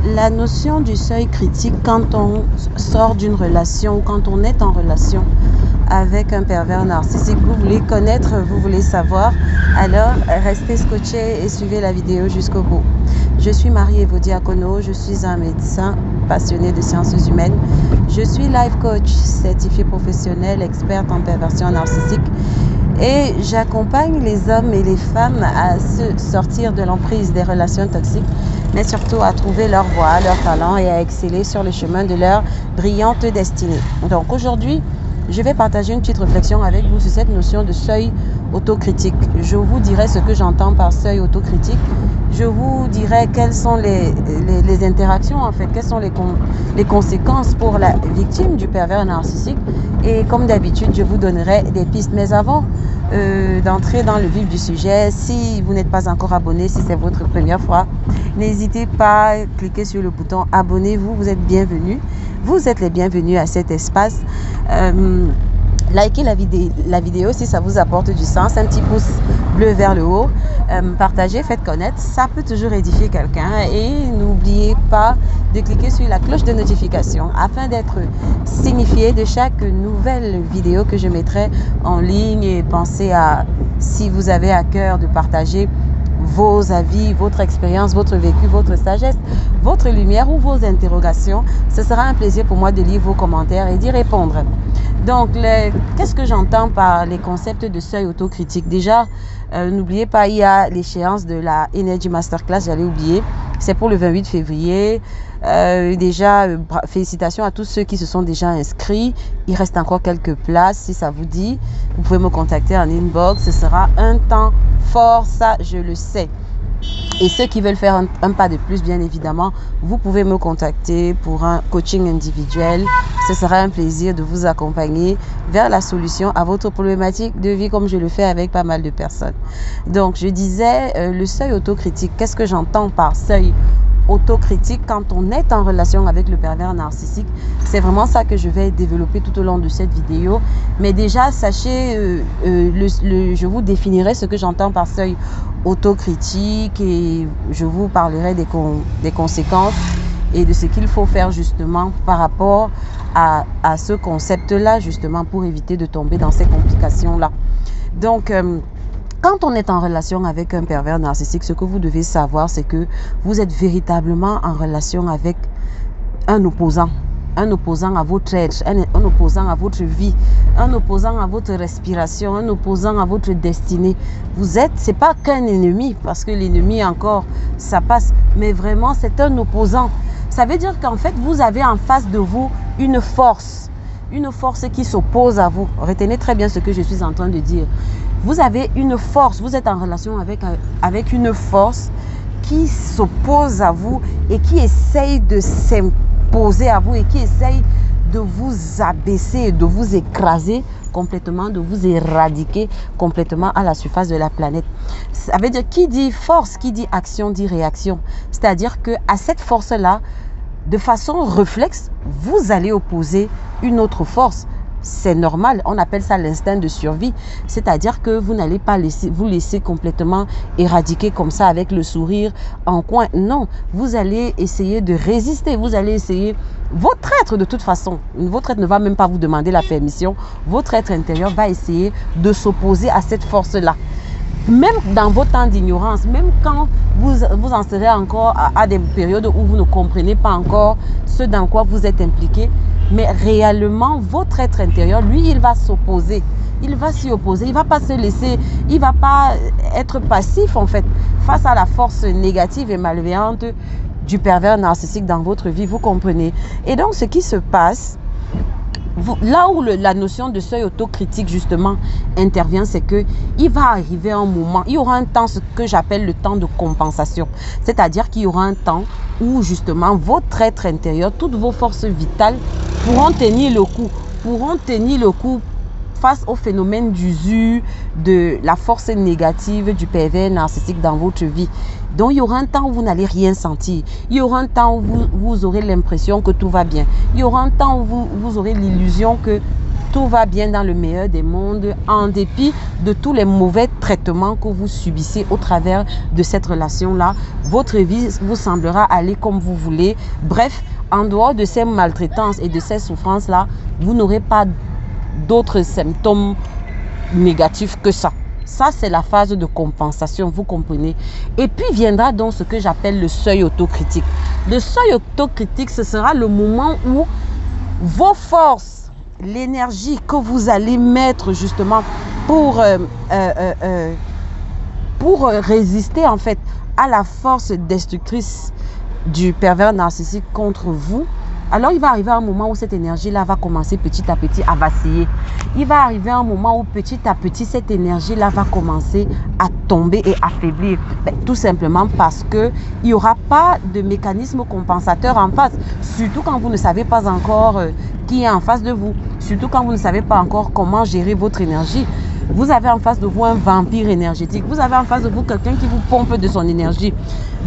La notion du seuil critique quand on sort d'une relation ou quand on est en relation avec un pervers narcissique, vous voulez connaître, vous voulez savoir, alors restez scotchés et suivez la vidéo jusqu'au bout. Je suis Marie-Evo Diacono, je suis un médecin passionné de sciences humaines. Je suis life coach, certifié professionnel, experte en perversion narcissique et j'accompagne les hommes et les femmes à se sortir de l'emprise des relations toxiques, mais surtout à trouver leur voie, leur talent et à exceller sur le chemin de leur brillante destinée. Donc aujourd'hui, je vais partager une petite réflexion avec vous sur cette notion de seuil autocritique. Je vous dirai ce que j'entends par seuil autocritique. Je vous dirai quelles sont les interactions, en fait, quelles sont les conséquences pour la victime du pervers narcissique. Et comme d'habitude, je vous donnerai des pistes. Mais avant d'entrer dans le vif du sujet, si vous n'êtes pas encore abonné, si c'est votre première fois, n'hésitez pas à cliquer sur le bouton abonnez-vous, vous êtes bienvenus. Vous êtes les bienvenus à cet espace. Likez la vidéo si ça vous apporte du sens, un petit pouce bleu vers le haut, partagez, faites connaître, ça peut toujours édifier quelqu'un et n'oubliez pas de cliquer sur la cloche de notification afin d'être signifié de chaque nouvelle vidéo que je mettrai en ligne et pensez à, si vous avez à cœur de partager vos avis, votre expérience, votre vécu, votre sagesse, votre lumière ou vos interrogations. Ce sera un plaisir pour moi de lire vos commentaires et d'y répondre. Donc, qu'est-ce que j'entends par les concepts de seuil autocritique? Déjà, n'oubliez pas, il y a l'échéance de la Energy Masterclass, j'allais oublier. C'est pour le 28 février. Félicitations à tous ceux qui se sont déjà inscrits. Il reste encore quelques places. Si ça vous dit, vous pouvez me contacter en inbox. Ce sera un temps fort, ça je le sais. Et ceux qui veulent faire un pas de plus, bien évidemment, vous pouvez me contacter pour un coaching individuel. Ce sera un plaisir de vous accompagner vers la solution à votre problématique de vie comme je le fais avec pas mal de personnes. Donc, je disais, le seuil autocritique, qu'est-ce que j'entends par seuil autocritique quand on est en relation avec le pervers narcissique? C'est vraiment ça que je vais développer tout au long de cette vidéo. Mais déjà, sachez, je vous définirai ce que j'entends par seuil autocritique et je vous parlerai des conséquences et de ce qu'il faut faire justement par rapport à ce concept-là, justement pour éviter de tomber dans ces complications-là. Donc, quand on est en relation avec un pervers narcissique, ce que vous devez savoir, c'est que vous êtes véritablement en relation avec un opposant à votre être, un opposant à votre vie, un opposant à votre respiration, un opposant à votre destinée. C'est pas qu'un ennemi, parce que l'ennemi encore, ça passe, mais vraiment c'est un opposant. Ça veut dire qu'en fait, vous avez en face de vous une force qui s'oppose à vous. Retenez très bien ce que je suis en train de dire. Vous avez une force, vous êtes en relation avec une force qui s'oppose à vous et qui essaye de s'imposer à vous et qui essaye de vous abaisser, de vous écraser complètement, de vous éradiquer complètement à la surface de la planète. Ça veut dire, qui dit force, qui dit action, dit réaction. C'est-à-dire qu'à cette force-là, de façon réflexe, vous allez opposer une autre force. C'est normal, on appelle ça l'instinct de survie. C'est-à-dire que vous n'allez pas vous laisser complètement éradiquer comme ça avec le sourire en coin. Non, vous allez essayer de résister. Vous allez essayer, votre être de toute façon, votre être ne va même pas vous demander la permission. Votre être intérieur va essayer de s'opposer à cette force-là. Même dans vos temps d'ignorance, même quand vous en serez encore à des périodes où vous ne comprenez pas encore ce dans quoi vous êtes impliqué, mais réellement, votre être intérieur, lui, il va s'opposer. Il va s'y opposer. Il ne va pas se laisser, il ne va pas être passif, en fait, face à la force négative et malveillante du pervers narcissique dans votre vie, vous comprenez. Et donc, ce qui se passe, là où la notion de seuil autocritique, justement, intervient, c'est qu'il va arriver un moment, il y aura un temps, ce que j'appelle le temps de compensation. C'est-à-dire qu'il y aura un temps où, justement, votre être intérieur, toutes vos forces vitales pourront tenir le coup face au phénomène d'usure de la force négative du pervers narcissique dans votre vie. Donc, il y aura un temps où vous n'allez rien sentir. Il y aura un temps où vous aurez l'impression que tout va bien. Il y aura un temps où vous aurez l'illusion que tout va bien dans le meilleur des mondes, en dépit de tous les mauvais traitements que vous subissez au travers de cette relation-là. Votre vie vous semblera aller comme vous voulez. Bref, en dehors de ces maltraitances et de ces souffrances-là, vous n'aurez pas d'autres symptômes négatifs que ça. Ça, c'est la phase de compensation, vous comprenez. Et puis viendra donc ce que j'appelle le seuil autocritique. Le seuil autocritique, ce sera le moment où vos forces, l'énergie que vous allez mettre justement pour résister en fait à la force destructrice du pervers narcissique contre vous, alors il va arriver un moment où cette énergie-là va commencer petit à petit à vaciller. Il va arriver un moment où petit à petit cette énergie-là va commencer à tomber et affaiblir. Tout simplement parce qu'il n'y aura pas de mécanisme compensateur en face. Surtout quand vous ne savez pas encore qui est en face de vous. Surtout quand vous ne savez pas encore comment gérer votre énergie. Vous avez en face de vous un vampire énergétique. Vous avez en face de vous quelqu'un qui vous pompe de son énergie.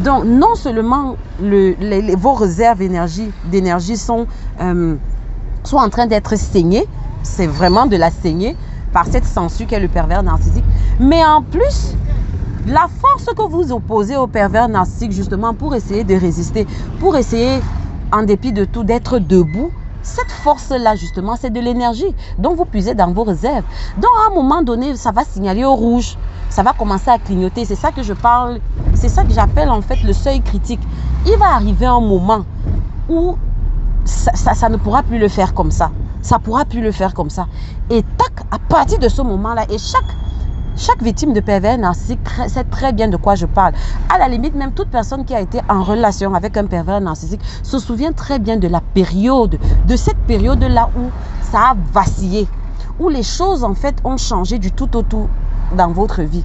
Donc, non seulement vos réserves d'énergie sont en train d'être saignées, c'est vraiment de la saignée par cette sangsue qu'est le pervers narcissique, mais en plus, la force que vous opposez au pervers narcissique justement pour essayer de résister, pour essayer, en dépit de tout, d'être debout, cette force-là, justement, c'est de l'énergie dont vous puisez dans vos réserves. Donc, à un moment donné, ça va signaler au rouge. Ça va commencer à clignoter. C'est ça que je parle. C'est ça que j'appelle, en fait, le seuil critique. Il va arriver un moment où ça ne pourra plus le faire comme ça. Ça ne pourra plus le faire comme ça. Et tac, à partir de ce moment-là, et chaque victime de pervers narcissique sait très bien de quoi je parle. À la limite, même toute personne qui a été en relation avec un pervers narcissique se souvient très bien de de cette période-là où ça a vacillé, où les choses en fait ont changé du tout au tout dans votre vie.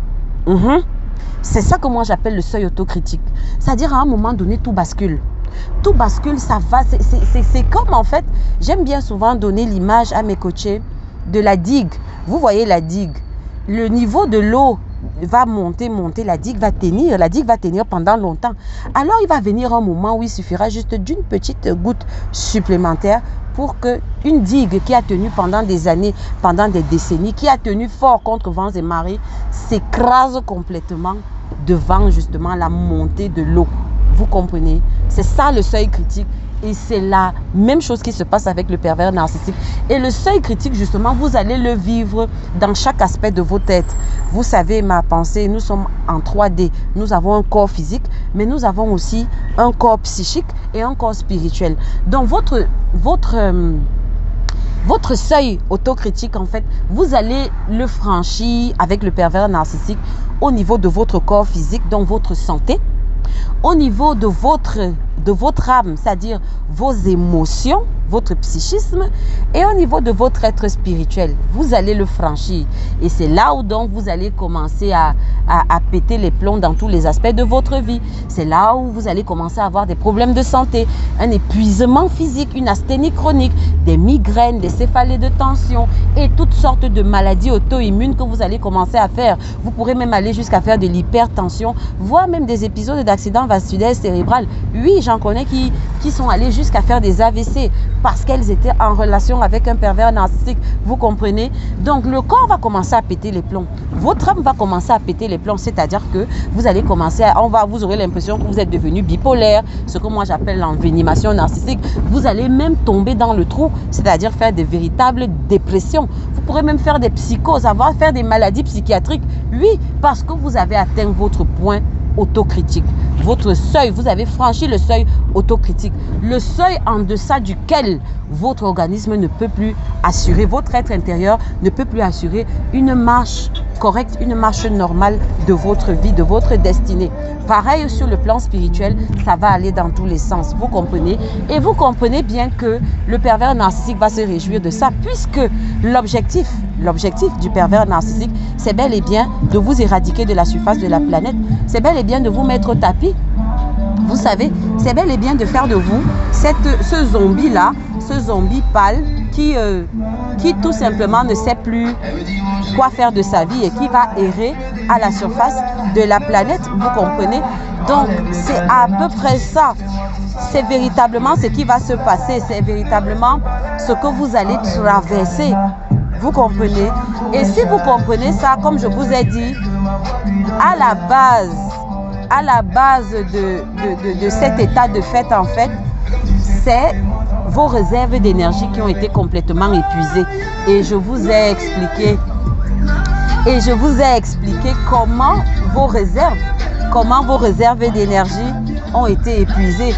C'est ça que moi j'appelle le seuil autocritique. C'est-à-dire à un moment donné, tout bascule. Tout bascule, ça va. C'est comme en fait, j'aime bien souvent donner l'image à mes coachés de la digue. Vous voyez la digue. Le niveau de l'eau va monter, la digue va tenir pendant longtemps. Alors, il va venir un moment où il suffira juste d'une petite goutte supplémentaire pour que une digue qui a tenu pendant des années, pendant des décennies, qui a tenu fort contre vents et marées, s'écrase complètement devant justement la montée de l'eau. Vous comprenez? C'est ça le seuil critique. Et c'est la même chose qui se passe avec le pervers narcissique. Et le seuil critique, justement, vous allez le vivre dans chaque aspect de votre tête. Vous savez, ma pensée, nous sommes en 3D. Nous avons un corps physique, mais nous avons aussi un corps psychique et un corps spirituel. Donc, votre seuil autocritique, en fait, vous allez le franchir avec le pervers narcissique au niveau de votre corps physique, donc votre santé, au niveau de votre âme, c'est-à-dire vos émotions, votre psychisme, et au niveau de votre être spirituel, vous allez le franchir. Et c'est là où donc vous allez commencer à péter les plombs dans tous les aspects de votre vie. C'est là où vous allez commencer à avoir des problèmes de santé, un épuisement physique, une asthénie chronique, des migraines, des céphalées de tension et toutes sortes de maladies auto-immunes que vous allez commencer à faire. Vous pourrez même aller jusqu'à faire de l'hypertension, voire même des épisodes d'accident vasculaire cérébral. Oui, j'en connais qui sont allés jusqu'à faire des AVC parce qu'elles étaient en relation avec un pervers narcissique. Vous comprenez? Donc, le corps va commencer à péter les plombs. Votre âme va commencer à péter les plombs. C'est-à-dire que vous allez commencer vous aurez l'impression que vous êtes devenu bipolaire, ce que moi j'appelle l'envenimation narcissique. Vous allez même tomber dans le trou, c'est-à-dire faire des véritables dépressions. Vous pourrez même faire des psychoses, faire des maladies psychiatriques. Oui, parce que vous avez atteint votre point autocritique. Votre seuil, vous avez franchi le seuil autocritique. Le seuil en deçà duquel votre organisme ne peut plus assurer, votre être intérieur ne peut plus assurer une marche correcte, une marche normale de votre vie, de votre destinée. Pareil sur le plan spirituel, ça va aller dans tous les sens. Vous comprenez? Et vous comprenez bien que le pervers narcissique va se réjouir de ça, puisque l'objectif du pervers narcissique, c'est bel et bien de vous éradiquer de la surface de la planète. C'est bel et bien de vous mettre au tapis. Vous savez, c'est bel et bien de faire de vous ce zombie-là, ce zombie pâle qui tout simplement ne sait plus quoi faire de sa vie et qui va errer à la surface de la planète. Vous comprenez? Donc, c'est à peu près ça. C'est véritablement ce qui va se passer. C'est véritablement ce que vous allez traverser Vous comprenez? Et si vous comprenez ça, comme je vous ai dit, à la base de cet état de fait, en fait, c'est vos réserves d'énergie qui ont été complètement épuisées. Et je vous ai expliqué comment vos réserves d'énergie ont été épuisées.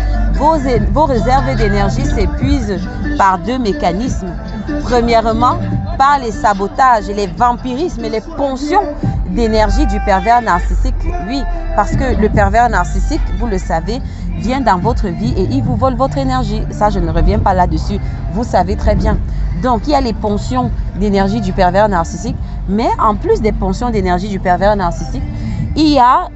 Vos réserves d'énergie s'épuisent par deux mécanismes. Premièrement, par les sabotages, les vampirismes et les ponctions d'énergie du pervers narcissique. Oui, parce que le pervers narcissique, vous le savez, vient dans votre vie et il vous vole votre énergie. Ça, je ne reviens pas là-dessus. Vous savez très bien. Donc, il y a les ponctions d'énergie du pervers narcissique, mais en plus des ponctions d'énergie du pervers narcissique, il y a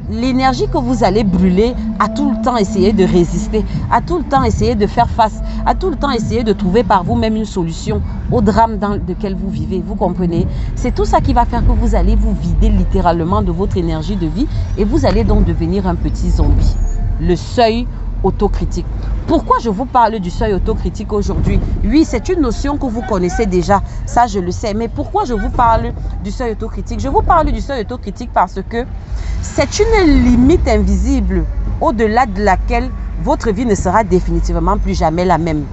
l'énergie que vous allez brûler à tout le temps essayer de résister, à tout le temps essayer de faire face, à tout le temps essayer de trouver par vous-même une solution au drame dans lequel vous vivez. Vous comprenez? C'est tout ça qui va faire que vous allez vous vider littéralement de votre énergie de vie et vous allez donc devenir un petit zombie. Le seuil autocritique. Pourquoi je vous parle du seuil autocritique aujourd'hui? Oui, c'est une notion que vous connaissez déjà, ça je le sais. Mais pourquoi je vous parle du seuil autocritique? Je vous parle du seuil autocritique parce que c'est une limite invisible au-delà de laquelle votre vie ne sera définitivement plus jamais la même.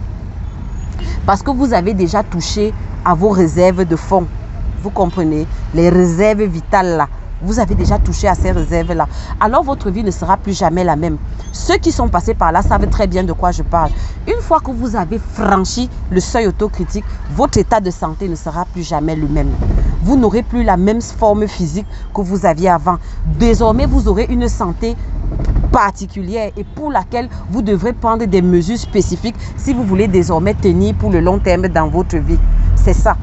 Parce que vous avez déjà touché à vos réserves de fond. Vous comprenez? Les réserves vitales là. Vous avez déjà touché à ces réserves-là. Alors, votre vie ne sera plus jamais la même. Ceux qui sont passés par là savent très bien de quoi je parle. Une fois que vous avez franchi le seuil autocritique, votre état de santé ne sera plus jamais le même. Vous n'aurez plus la même forme physique que vous aviez avant. Désormais, vous aurez une santé particulière et pour laquelle vous devrez prendre des mesures spécifiques si vous voulez désormais tenir pour le long terme dans votre vie. C'est ça.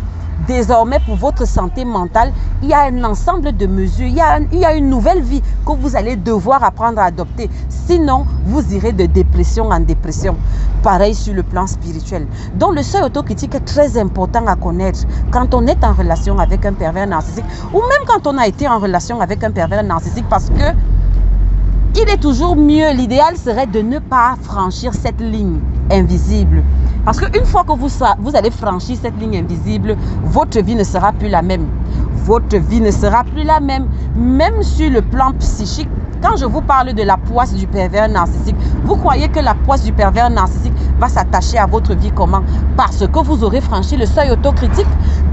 Désormais, pour votre santé mentale, il y a un ensemble de mesures, il y a une nouvelle vie que vous allez devoir apprendre à adopter. Sinon, vous irez de dépression en dépression. Pareil sur le plan spirituel. Donc, le seuil autocritique est très important à connaître quand on est en relation avec un pervers narcissique ou même quand on a été en relation avec un pervers narcissique parce que il est toujours mieux, l'idéal serait de ne pas franchir cette ligne invisible. Parce qu'une fois que vous allez franchir cette ligne invisible, votre vie ne sera plus la même. Votre vie ne sera plus la même. Même sur le plan psychique, quand je vous parle de la poisse du pervers narcissique, vous croyez que la poisse du pervers narcissique va s'attacher à votre vie comment? Parce que vous aurez franchi le seuil autocritique.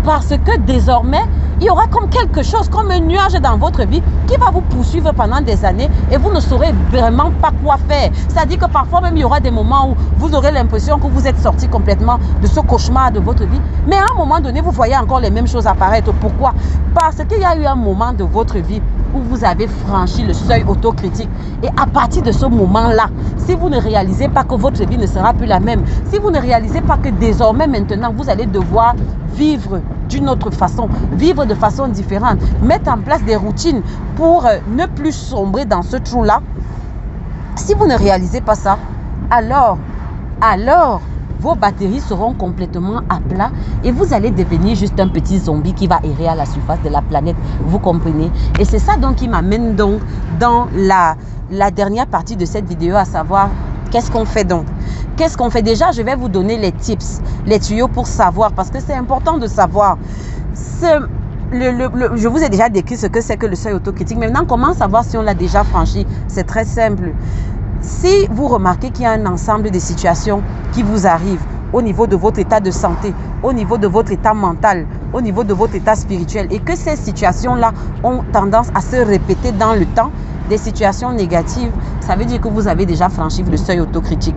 Parce que désormais, il y aura comme quelque chose, comme un nuage dans votre vie qui va vous poursuivre pendant des années et vous ne saurez vraiment pas quoi faire. C'est-à-dire que parfois même, il y aura des moments où vous aurez l'impression que vous êtes sorti complètement de ce cauchemar de votre vie. Mais à un moment donné, vous voyez encore les mêmes choses apparaître. Pourquoi? Parce qu'il y a eu un moment de votre vie où vous avez franchi le seuil autocritique. Et à partir de ce moment-là, si vous ne réalisez pas que votre vie ne sera plus la même, si vous ne réalisez pas que désormais maintenant, vous allez devoir vivre d'une autre façon, vivre de façon différente, mettre en place des routines pour ne plus sombrer dans ce trou-là, si vous ne réalisez pas ça, alors, vos batteries seront complètement à plat et vous allez devenir juste un petit zombie qui va errer à la surface de la planète. Vous comprenez? Et c'est ça donc qui m'amène donc dans la dernière partie de cette vidéo, à savoir qu'est-ce qu'on fait donc? Qu'est-ce qu'on fait? Déjà, je vais vous donner les tips, les tuyaux pour savoir, parce que c'est important de savoir. Je vous ai déjà décrit ce que c'est que le seuil autocritique. Maintenant, comment savoir si on l'a déjà franchi? C'est très simple. Si vous remarquez qu'il y a un ensemble de situations qui vous arrivent au niveau de votre état de santé, au niveau de votre état mental, au niveau de votre état spirituel, et que ces situations-là ont tendance à se répéter dans le temps, des situations négatives, ça veut dire que vous avez déjà franchi le seuil autocritique.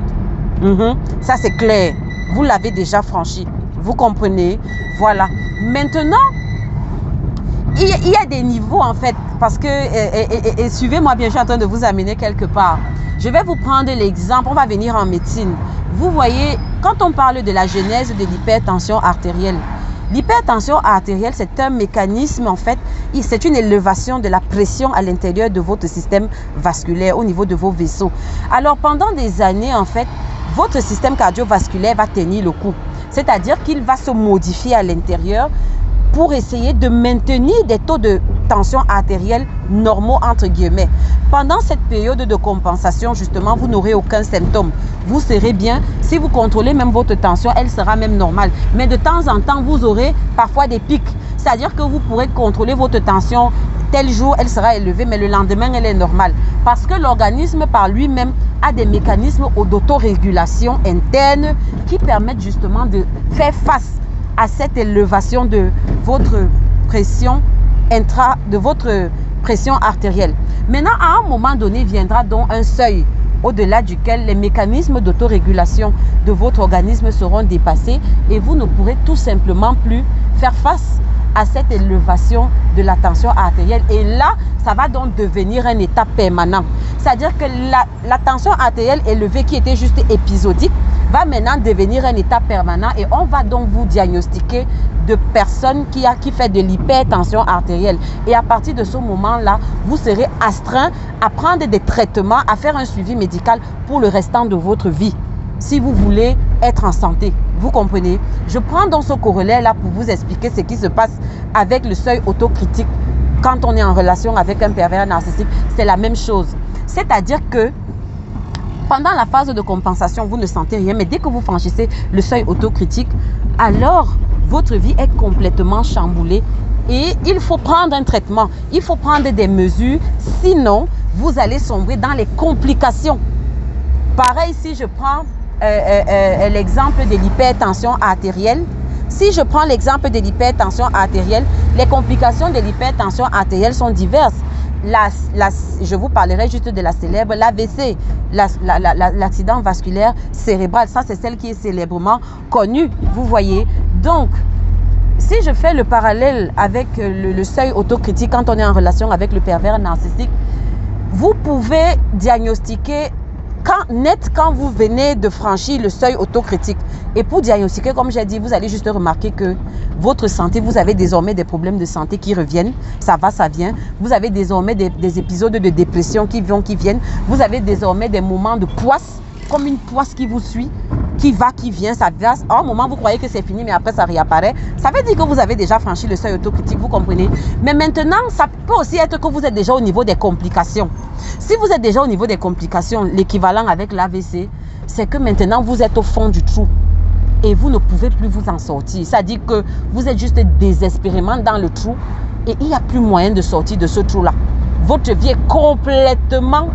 Ça, c'est clair. Vous l'avez déjà franchi. Vous comprenez? Voilà. Maintenant, il y a des niveaux en fait, parce que, et suivez-moi bien, je suis en train de vous amener quelque part. Je vais vous prendre l'exemple, on va venir en médecine. Vous voyez, quand on parle de la genèse de l'hypertension artérielle, l'hypertension artérielle, c'est un mécanisme en fait, c'est une élévation de la pression à l'intérieur de votre système vasculaire, au niveau de vos vaisseaux. Alors pendant des années en fait, votre système cardiovasculaire va tenir le coup. C'est-à-dire qu'il va se modifier à l'intérieur pour essayer de maintenir des taux de tension artérielle normaux entre guillemets. Pendant cette période de compensation, justement, vous n'aurez aucun symptôme. vous serez bien. Si vous contrôlez même votre tension, elle sera même normale. Mais de temps en temps, vous aurez parfois des pics. C'est-à-dire que vous pourrez contrôler votre tension. Tel jour, elle sera élevée, mais le lendemain, elle est normale. Parce que l'organisme, par lui-même, a des mécanismes d'autorégulation interne qui permettent justement de faire face à cette élévation de votre pression artérielle. Maintenant, à un moment donné, viendra donc un seuil au-delà duquel les mécanismes d'autorégulation de votre organisme seront dépassés et vous ne pourrez tout simplement plus faire face à cette élévation de la tension artérielle. Et là, ça va donc devenir un état permanent. C'est-à-dire que la tension artérielle élevée qui était juste épisodique va maintenant devenir un état permanent et on va donc vous diagnostiquer de personnes qui fait de l'hypertension artérielle. Et à partir de ce moment-là, vous serez astreint à prendre des traitements, à faire un suivi médical pour le restant de votre vie, si vous voulez être en santé. Vous comprenez? Je prends donc ce corollaire-là pour vous expliquer ce qui se passe avec le seuil autocritique. Quand on est en relation avec un pervers narcissique, c'est la même chose. C'est-à-dire que pendant la phase de compensation, vous ne sentez rien, mais dès que vous franchissez le seuil autocritique, alors votre vie est complètement chamboulée et il faut prendre un traitement, il faut prendre des mesures, sinon vous allez sombrer dans les complications. Pareil, si je prends l'exemple de l'hypertension artérielle. Si je prends l'exemple de l'hypertension artérielle, les complications de l'hypertension artérielle sont diverses. Je vous parlerai juste de la célèbre, l'AVC, l'accident vasculaire cérébral. Ça, c'est celle qui est célèbrement connue, vous voyez. Donc, si je fais le parallèle avec le seuil autocritique quand on est en relation avec le pervers narcissique, vous pouvez diagnostiquer quand vous venez de franchir le seuil autocritique. Et pour diagnostiquer, comme j'ai dit, vous allez juste remarquer que votre santé, vous avez désormais des problèmes de santé qui reviennent. Ça va, ça vient. Vous avez désormais des épisodes de dépression qui vont, qui viennent. Vous avez désormais des moments de poisse, comme une poisse qui vous suit, qui va, qui vient, ça vient. À un moment, vous croyez que c'est fini, mais après, ça réapparaît. Ça veut dire que vous avez déjà franchi le seuil autocritique, vous comprenez? Mais maintenant, ça peut aussi être que vous êtes déjà au niveau des complications. Si vous êtes déjà au niveau des complications, l'équivalent avec l'AVC, c'est que maintenant, vous êtes au fond du trou et vous ne pouvez plus vous en sortir. C'est-à-dire que vous êtes juste désespérément dans le trou et il n'y a plus moyen de sortir de ce trou-là. Votre vie est complètement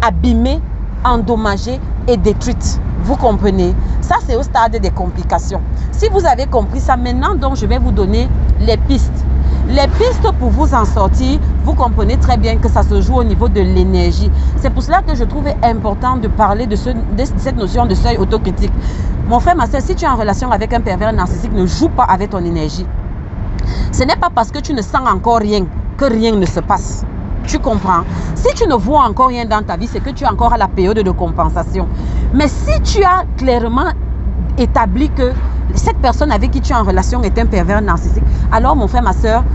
abîmée, endommagée et détruite. Vous comprenez? Ça, c'est au stade des complications. Si vous avez compris ça, maintenant, donc, je vais vous donner les pistes. Les pistes pour vous en sortir, vous comprenez très bien que ça se joue au niveau de l'énergie. C'est pour cela que je trouvais important de parler de cette notion de seuil autocritique. Mon frère, ma soeur, si tu es en relation avec un pervers narcissique, ne joue pas avec ton énergie. Ce n'est pas parce que tu ne sens encore rien que rien ne se passe. Tu comprends? Si tu ne vois encore rien dans ta vie, c'est que tu es encore à la période de compensation. Mais si tu as clairement établi que cette personne avec qui tu es en relation est un pervers narcissique, alors mon frère, ma soeur,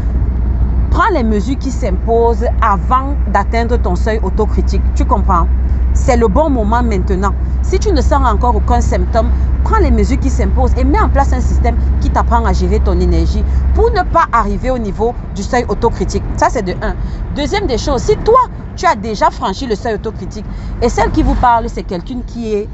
prends les mesures qui s'imposent avant d'atteindre ton seuil autocritique. Tu comprends? C'est le bon moment maintenant. Si tu ne sens encore aucun symptôme, prends les mesures qui s'imposent et mets en place un système qui t'apprend à gérer ton énergie pour ne pas arriver au niveau du seuil autocritique. Ça, c'est de 1. Deuxième des choses, si toi, tu as déjà franchi le seuil autocritique et celle qui vous parle, c'est quelqu'un qui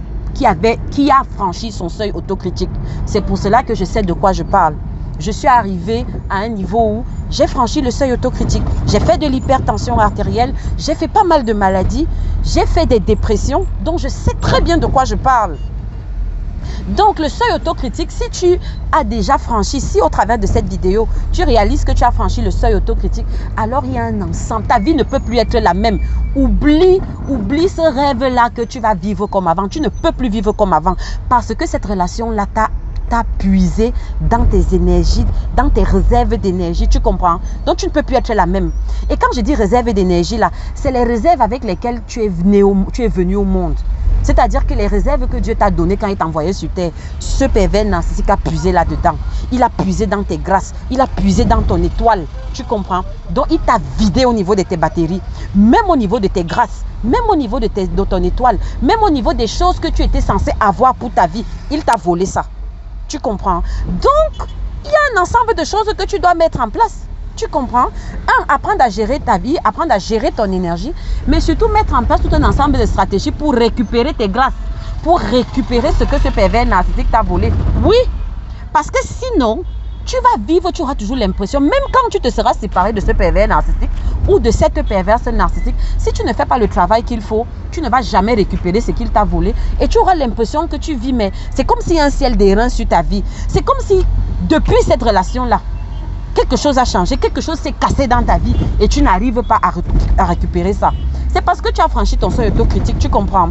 a franchi son seuil autocritique. C'est pour cela que je sais de quoi je parle. Je suis arrivée à un niveau où j'ai franchi le seuil autocritique. J'ai fait de l'hypertension artérielle, j'ai fait pas mal de maladies, j'ai fait des dépressions, donc je sais très bien de quoi je parle. Donc le seuil autocritique, si tu as déjà franchi, si au travers de cette vidéo, tu réalises que tu as franchi le seuil autocritique, alors il y a un ensemble. Ta vie ne peut plus être la même. Oublie ce rêve-là que tu vas vivre comme avant. Tu ne peux plus vivre comme avant parce que cette relation-là t'a puisé dans tes énergies, dans tes réserves d'énergie, tu comprends? Donc tu ne peux plus être la même. Et quand je dis réserve d'énergie là, c'est les réserves avec lesquelles tu es venu au monde. C'est-à-dire que les réserves que Dieu t'a données quand il t'a envoyé sur terre, ce pervers narcissique a puisé là-dedans. Il a puisé dans tes grâces, il a puisé dans ton étoile, tu comprends? Donc il t'a vidé au niveau de tes batteries, même au niveau de tes grâces, même au niveau de ton étoile, même au niveau des choses que tu étais censé avoir pour ta vie. Il t'a volé ça. Tu comprends? Donc, il y a un ensemble de choses que tu dois mettre en place. Tu comprends? Apprendre à gérer ta vie, apprendre à gérer ton énergie, mais surtout mettre en place tout un ensemble de stratégies pour récupérer tes grâces, pour récupérer ce que ce pervers narcissique t'a volé. Oui, parce que sinon, tu vas vivre, tu auras toujours l'impression, même quand tu te seras séparé de ce pervers narcissique ou de cette perverse narcissique, si tu ne fais pas le travail qu'il faut, tu ne vas jamais récupérer ce qu'il t'a volé et tu auras l'impression que tu vis, mais c'est comme si un ciel d'airain sur ta vie. C'est comme si, depuis cette relation-là, quelque chose a changé, quelque chose s'est cassé dans ta vie et tu n'arrives pas à récupérer ça. C'est parce que tu as franchi ton seuil autocritique, tu comprends?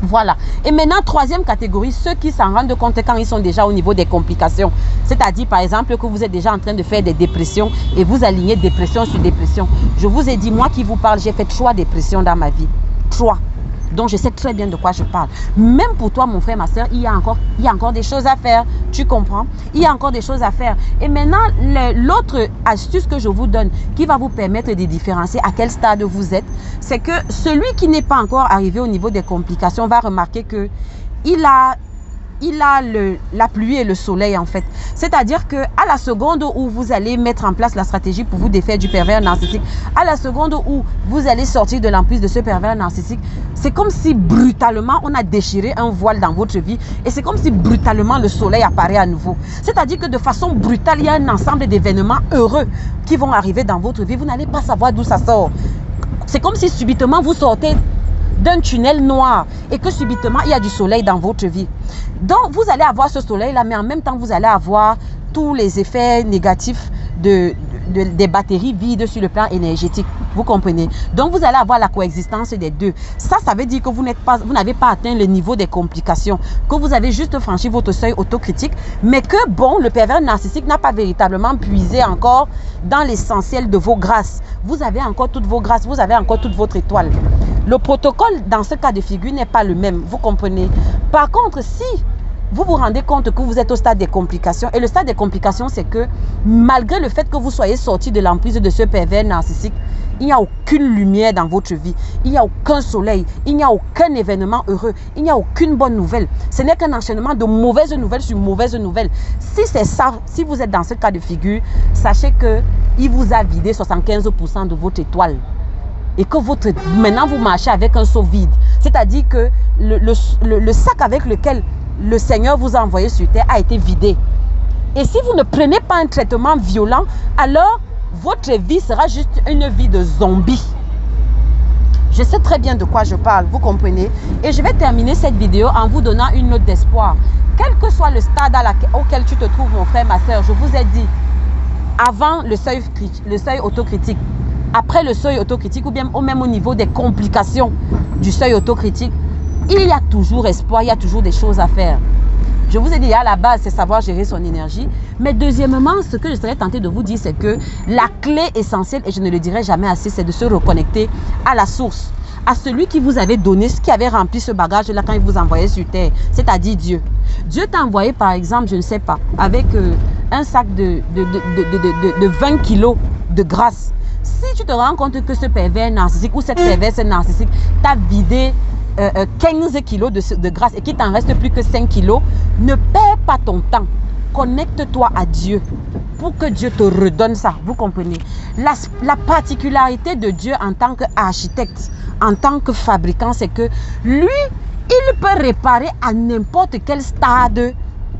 Voilà. Et maintenant, troisième catégorie, ceux qui s'en rendent compte quand ils sont déjà au niveau des complications. C'est-à-dire, par exemple, que vous êtes déjà en train de faire des dépressions et vous alignez dépression sur dépression. Je vous ai dit, moi qui vous parle, j'ai fait 3 dépressions dans ma vie. 3. Donc, je sais très bien de quoi je parle. Même pour toi, mon frère, ma soeur, il y a encore des choses à faire. Tu comprends? Il y a encore des choses à faire. Et maintenant, l'autre astuce que je vous donne, qui va vous permettre de différencier à quel stade vous êtes, c'est que celui qui n'est pas encore arrivé au niveau des complications va remarquer que il a la pluie et le soleil en fait. C'est-à-dire que à la seconde où vous allez mettre en place la stratégie pour vous défaire du pervers narcissique, à la seconde où vous allez sortir de l'emprise de ce pervers narcissique, c'est comme si brutalement on a déchiré un voile dans votre vie et c'est comme si brutalement le soleil apparaît à nouveau. C'est-à-dire que de façon brutale, il y a un ensemble d'événements heureux qui vont arriver dans votre vie. Vous n'allez pas savoir d'où ça sort. C'est comme si subitement vous sortez d'un tunnel noir et que subitement il y a du soleil dans votre vie. Donc vous allez avoir ce soleil là, mais en même temps vous allez avoir tous les effets négatifs des batteries vides sur le plan énergétique. Vous comprenez? Donc vous allez avoir la coexistence des deux. Ça veut dire que vous n'avez pas atteint le niveau des complications, que vous avez juste franchi votre seuil autocritique, mais que bon, le pervers narcissique n'a pas véritablement puisé encore dans l'essentiel de vos grâces. Vous avez encore toutes vos grâces, vous avez encore toute votre étoile. Le protocole dans ce cas de figure n'est pas le même, vous comprenez? Par contre, si vous vous rendez compte que vous êtes au stade des complications, et le stade des complications, c'est que malgré le fait que vous soyez sorti de l'emprise de ce pervers narcissique, il n'y a aucune lumière dans votre vie, il n'y a aucun soleil, il n'y a aucun événement heureux, il n'y a aucune bonne nouvelle. Ce n'est qu'un enchaînement de mauvaises nouvelles sur mauvaises nouvelles. Si c'est ça, si vous êtes dans ce cas de figure, sachez qu'il vous a vidé 75% de votre étoile. Et que maintenant vous marchez avec un seau vide. C'est-à-dire que le sac avec lequel le Seigneur vous a envoyé sur terre a été vidé. Et si vous ne prenez pas un traitement violent, alors votre vie sera juste une vie de zombie. Je sais très bien de quoi je parle, vous comprenez? Et je vais terminer cette vidéo en vous donnant une note d'espoir. Quel que soit le stade auquel tu te trouves, mon frère, ma soeur, je vous ai dit, avant le seuil autocritique, après le seuil autocritique ou bien même au niveau des complications du seuil autocritique, il y a toujours espoir, il y a toujours des choses à faire. Je vous ai dit, à la base, c'est savoir gérer son énergie. Mais deuxièmement, ce que je serais tentée de vous dire, c'est que la clé essentielle, et je ne le dirai jamais assez, c'est de se reconnecter à la source, à celui qui vous avait donné, qui avait rempli ce bagage-là quand il vous envoyait sur terre, c'est-à-dire Dieu. Dieu t'a envoyé, par exemple, je ne sais pas, avec un sac de 20 kilos de grâce. Si tu te rends compte que ce pervers narcissique ou cette perverse narcissique t'a vidé 15 kilos de grâce et qu'il t'en reste plus que 5 kilos, ne perds pas ton temps. Connecte-toi à Dieu pour que Dieu te redonne ça. Vous comprenez? La particularité de Dieu en tant qu'architecte, en tant que fabricant, c'est que lui, il peut réparer à n'importe quel stade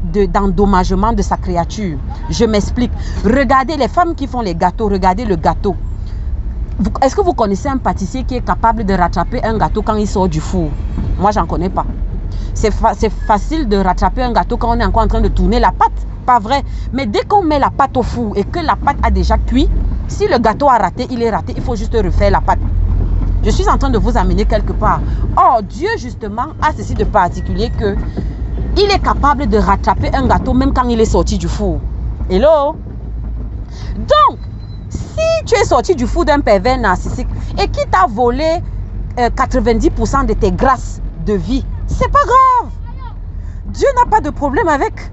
d'endommagement de sa créature. Je m'explique. Regardez les femmes qui font les gâteaux, regardez le gâteau. Est-ce que vous connaissez un pâtissier qui est capable de rattraper un gâteau quand il sort du four? Moi, j'en connais pas. C'est facile de rattraper un gâteau quand on est encore en train de tourner la pâte. Pas vrai. Mais dès qu'on met la pâte au four et que la pâte a déjà cuit, si le gâteau a raté, il est raté. Il faut juste refaire la pâte. Je suis en train de vous amener quelque part. Or, Dieu, justement, a ceci de particulier que il est capable de rattraper un gâteau même quand il est sorti du four. Hello? Donc, si tu es sorti du four d'un pervers narcissique et qui t'a volé 90% de tes grâces de vie, c'est pas grave. Dieu n'a pas de problème avec.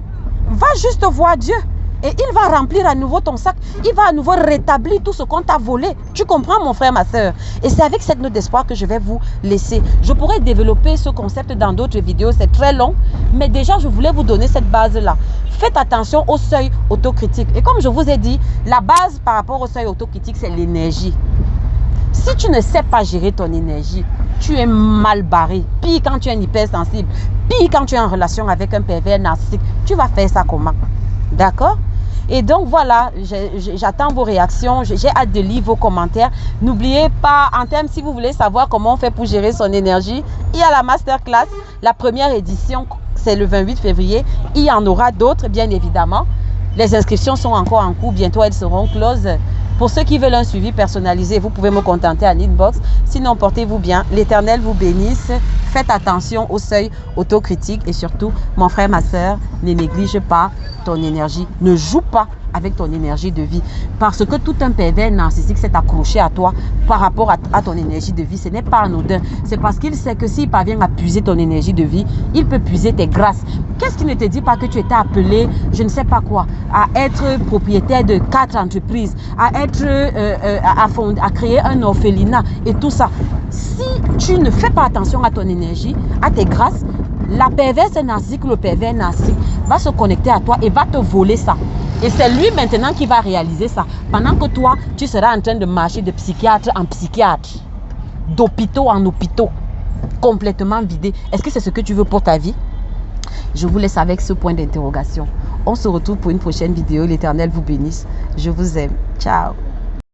Va juste voir Dieu et il va remplir à nouveau ton sac. Il va à nouveau rétablir tout ce qu'on t'a volé. Tu comprends, mon frère, ma soeur? Et c'est avec cette note d'espoir que je vais vous laisser. Je pourrais développer ce concept dans d'autres vidéos. C'est très long. Mais déjà, je voulais vous donner cette base-là. Faites attention au seuil autocritique. Et comme je vous ai dit, la base par rapport au seuil autocritique, c'est l'énergie. Si tu ne sais pas gérer ton énergie, tu es mal barré. Pire quand tu es un hypersensible. Pire quand tu es en relation avec un pervers narcissique. Tu vas faire ça comment? D'accord? Et donc voilà, j'attends vos réactions. J'ai hâte de lire vos commentaires. N'oubliez pas, en termes, si vous voulez savoir comment on fait pour gérer son énergie, il y a la masterclass. La première édition, c'est le 28 février. Il y en aura d'autres, bien évidemment. Les inscriptions sont encore en cours. Bientôt, elles seront closes. Pour ceux qui veulent un suivi personnalisé, vous pouvez me contacter en inbox. Sinon, portez-vous bien. L'Éternel vous bénisse. Faites attention au seuil autocritique. Et surtout, mon frère, ma soeur, ne néglige pas ton énergie. Ne joue pas avec ton énergie de vie. Parce que tout un pervers narcissique s'est accroché à toi par rapport à ton énergie de vie. Ce n'est pas anodin. C'est parce qu'il sait que s'il parvient à puiser ton énergie de vie, il peut puiser tes grâces. Qu'est-ce qui ne te dit pas que tu étais appelé, je ne sais pas quoi, à être propriétaire de 4 entreprises, à créer un orphelinat et tout ça. Si tu ne fais pas attention à ton énergie, à tes grâces, la perverse narcissique, le pervers narcissique va se connecter à toi et va te voler ça. Et c'est lui maintenant qui va réaliser ça. Pendant que toi, tu seras en train de marcher de psychiatre en psychiatre, d'hôpitaux en hôpitaux, complètement vidé. Est-ce que c'est ce que tu veux pour ta vie? Je vous laisse avec ce point d'interrogation. On se retrouve pour une prochaine vidéo. L'Éternel vous bénisse. Je vous aime. Ciao.